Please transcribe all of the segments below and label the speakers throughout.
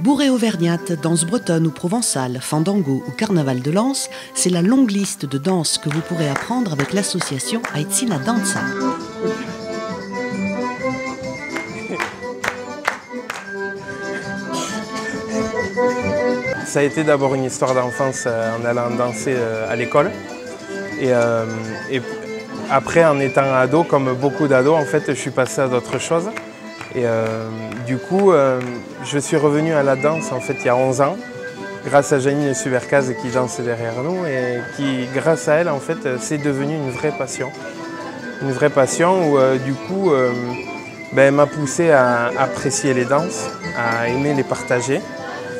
Speaker 1: Bourrée auvergnate, danse bretonne ou provençale, fandango ou carnaval de Lens, c'est la longue liste de danses que vous pourrez apprendre avec l'association Aitzina Danza.
Speaker 2: Ça a été d'abord une histoire d'enfance en allant danser à l'école. Et après, en étant ado, comme beaucoup d'ados, en fait, je suis passé à d'autres choses. Et du coup, je suis revenu à la danse en fait il y a 11 ans, grâce à Janine Subercaz qui danse derrière nous et qui, grâce à elle, en fait, c'est devenu une vraie passion. Une vraie passion où, du coup, elle m'a poussé à apprécier les danses, à aimer les partager.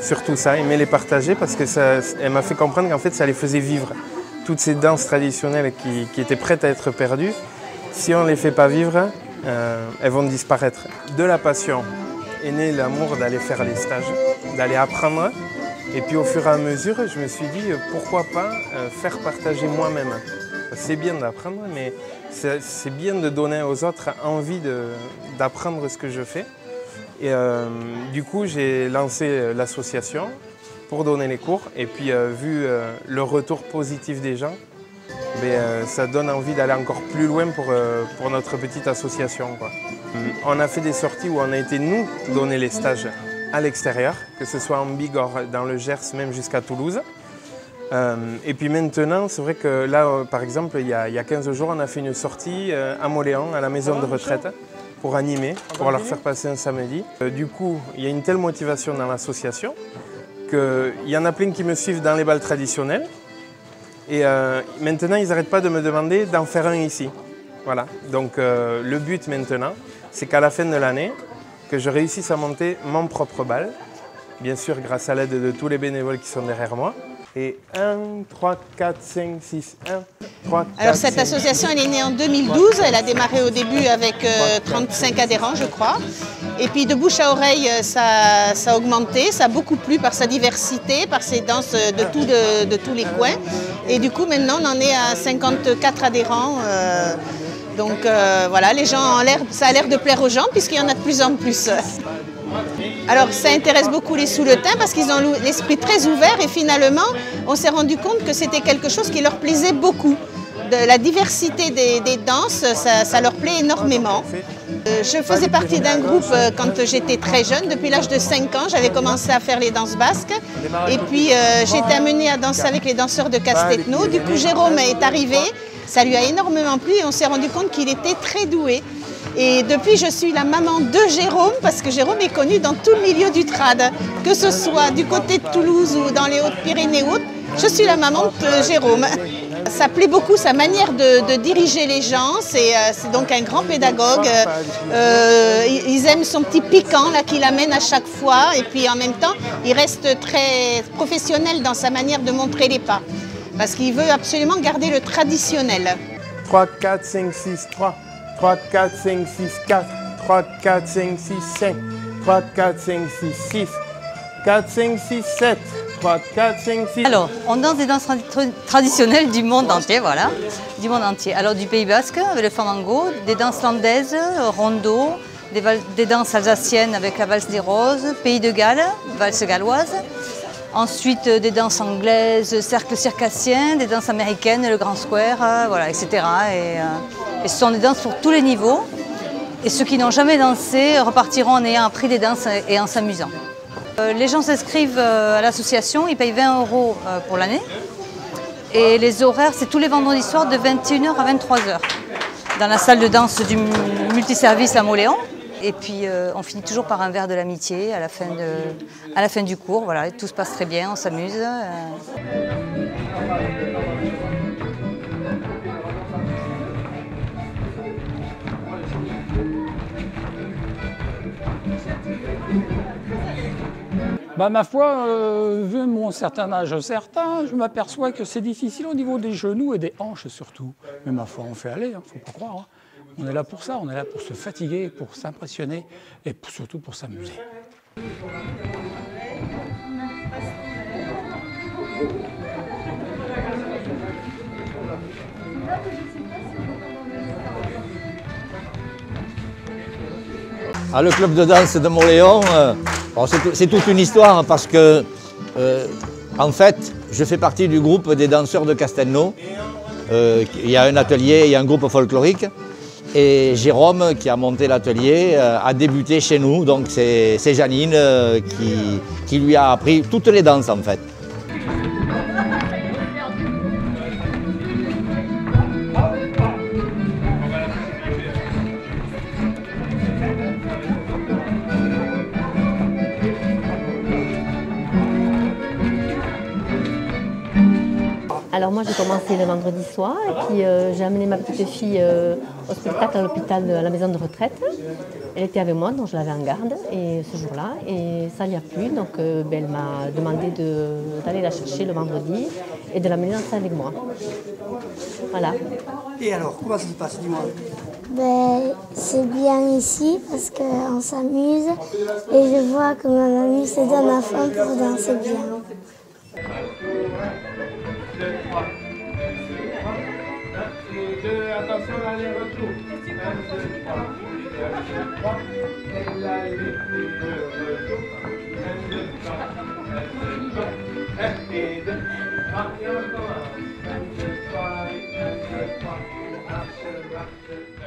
Speaker 2: Surtout ça, aimer les partager parce qu'elle m'a fait comprendre qu'en fait, ça les faisait vivre. Toutes ces danses traditionnelles qui étaient prêtes à être perdues, si on ne les fait pas vivre, elles vont disparaître. De la passion est né l'amour d'aller faire les stages, d'aller apprendre. Et puis au fur et à mesure, je me suis dit pourquoi pas faire partager moi-même. C'est bien d'apprendre, mais c'est bien de donner aux autres envie d'apprendre ce que je fais. Et du coup, j'ai lancé l'association pour donner les cours. Et puis vu le retour positif des gens, ça donne envie d'aller encore plus loin pour notre petite association, quoi. On a fait des sorties où on a été nous donner les stages à l'extérieur, que ce soit en Bigorre, dans le Gers, même jusqu'à Toulouse. Et puis maintenant, c'est vrai que là, par exemple, il y a 15 jours, on a fait une sortie à Moléon, à la maison de retraite, pour animer, pour leur faire passer un samedi. Du coup, il y a une telle motivation dans l'association qu'il y en a plein qui me suivent dans les bals traditionnels. Et maintenant, ils n'arrêtent pas de me demander d'en faire un ici. Voilà. Donc le but maintenant, c'est qu'à la fin de l'année, que je réussisse à monter mon propre bal. Bien sûr, grâce à l'aide de tous les bénévoles qui sont derrière moi. Et 1, 3, 4, 5, 6, 1, 3, 4,
Speaker 3: Alors cette association, elle est née en 2012. Elle a démarré au début avec 35 adhérents, je crois. Et puis de bouche à oreille, ça a augmenté. Ça a beaucoup plu par sa diversité, par ses danses de tous les coins. Et du coup, maintenant, on en est à 54 adhérents. Donc voilà, les gens ça a l'air de plaire aux gens puisqu'il y en a de plus en plus. Alors ça intéresse beaucoup les Souletins parce qu'ils ont l'esprit très ouvert et finalement on s'est rendu compte que c'était quelque chose qui leur plaisait beaucoup. La diversité des danses, ça leur plaît énormément. Je faisais partie d'un groupe quand j'étais très jeune, depuis l'âge de 5 ans, j'avais commencé à faire les danses basques et puis j'ai été amenée à danser avec les danseurs de Castetno. Du coup Jérôme est arrivé, ça lui a énormément plu et on s'est rendu compte qu'il était très doué. Et depuis, je suis la maman de Jérôme, parce que Jérôme est connu dans tout le milieu du trad, que ce soit du côté de Toulouse ou dans les Hautes-Pyrénées ou autres, je suis la maman de Jérôme. Ça plaît beaucoup, sa manière de diriger les gens, c'est donc un grand pédagogue. Ils aiment son petit piquant là qu'il amène à chaque fois, et puis en même temps, il reste très professionnel dans sa manière de montrer les pas, parce qu'il veut absolument garder le traditionnel.
Speaker 2: 3, 4, 5, 6, 3. 3, 4, 5, 6, 4, 3, 4, 5, 6, 5, 3, 4, 5, 6, 6, 4, 5, 6, 7, 3, 4, 5, 6...
Speaker 4: Alors, on danse des danses traditionnelles du monde entier, voilà, du monde entier. Alors, du Pays Basque, avec le fandango, des danses landaises, rondo, des danses alsaciennes avec la valse des roses, Pays de Galles, valse galloise. Ensuite, des danses anglaises, cercle circassien, des danses américaines, le grand square, voilà, etc. Et ce sont des danses pour tous les niveaux. Et ceux qui n'ont jamais dansé repartiront en ayant appris des danses et en s'amusant. Les gens s'inscrivent à l'association, ils payent 20 € pour l'année. Et les horaires, c'est tous les vendredis soirs de 21 h à 23 h. Dans la salle de danse du multiservice à Moléon. Et puis on finit toujours par un verre de l'amitié à la fin du cours. Voilà, tout se passe très bien, on s'amuse.
Speaker 5: Ma foi, vu mon certain âge certain, je m'aperçois que c'est difficile au niveau des genoux et des hanches surtout. Mais ma foi, on fait aller, hein, faut pas croire. Hein. On est là pour ça, on est là pour se fatiguer, pour s'impressionner et surtout pour s'amuser.
Speaker 6: Le club de danse de Mauléon, c'est toute une histoire parce que, en fait, je fais partie du groupe des danseurs de Castelnau. Il y a un atelier, il y a un groupe folklorique. Et Jérôme, qui a monté l'atelier, a débuté chez nous. Donc c'est Janine qui lui a appris toutes les danses en fait.
Speaker 7: Alors moi j'ai commencé le vendredi soir et puis j'ai amené ma petite fille au spectacle à l'hôpital, à la maison de retraite. Elle était avec moi, donc je l'avais en garde et ce jour-là et ça lui a plu, donc elle m'a demandé d'aller la chercher le vendredi et de l'amener danser avec moi. Voilà.
Speaker 8: Et alors, comment ça se passe, dis-moi?
Speaker 9: C'est bien ici parce qu'on s'amuse et je vois que ma mamie se donne à fond pour danser bien.
Speaker 2: 2, attention l'aller-retour. 1, 2, 3. 3. Et l'aller-retour. 1, 2, 3. 1, 2, 3. 3 et on commence. 1, 2, 3. 1, 2, 3. Marche, marche.